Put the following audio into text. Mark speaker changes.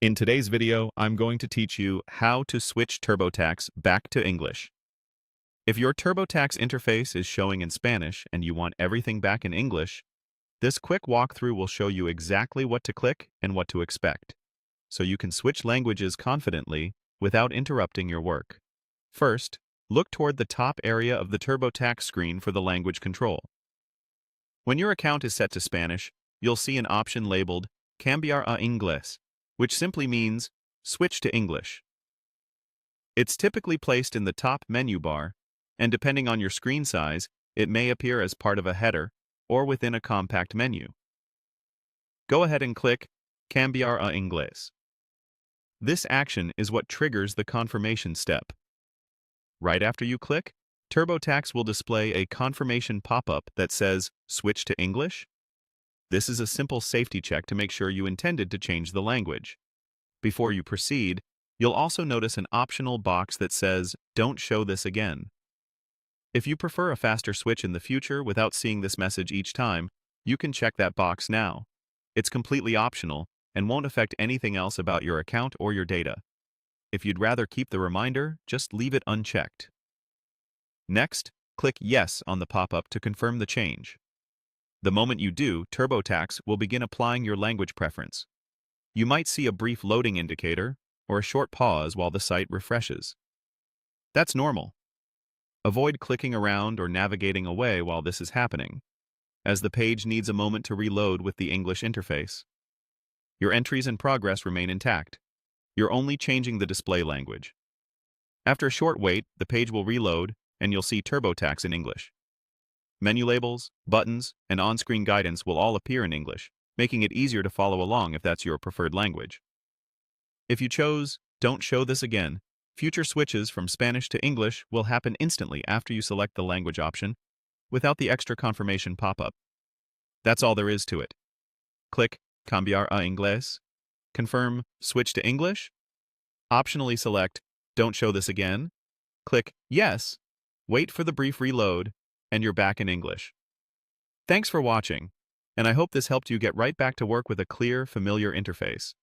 Speaker 1: In today's video, I'm going to teach you how to switch TurboTax back to English. If your TurboTax interface is showing in Spanish and you want everything back in English, this quick walkthrough will show you exactly what to click and what to expect, so you can switch languages confidently without interrupting your work. First, look toward the top area of the TurboTax screen for the language control. When your account is set to Spanish, you'll see an option labeled Cambiar a Inglés, which simply means switch to English. It's typically placed in the top menu bar, and depending on your screen size, it may appear as part of a header or within a compact menu. Go ahead and click Cambiar a Inglés. This action is what triggers the confirmation step. Right after you click, TurboTax will display a confirmation pop-up that says Switch to English. This is a simple safety check to make sure you intended to change the language. Before you proceed, you'll also notice an optional box that says, Don't show this again. If you prefer a faster switch in the future without seeing this message each time, you can check that box now. It's completely optional and won't affect anything else about your account or your data. If you'd rather keep the reminder, just leave it unchecked. Next, click Yes on the pop-up to confirm the change. The moment you do, TurboTax will begin applying your language preference. You might see a brief loading indicator or a short pause while the site refreshes. That's normal. Avoid clicking around or navigating away while this is happening, as the page needs a moment to reload with the English interface. Your entries and progress remain intact. You're only changing the display language. After a short wait, the page will reload and you'll see TurboTax in English. Menu labels, buttons, and on-screen guidance will all appear in English, making it easier to follow along if that's your preferred language. If you chose Don't Show This Again, future switches from Spanish to English will happen instantly after you select the language option, without the extra confirmation pop-up. That's all there is to it. Click Cambiar a Inglés, confirm Switch to English, optionally select Don't Show This Again, click Yes, wait for the brief reload, and you're back in English. Thanks for watching, and I hope this helped you get right back to work with a clear, familiar interface.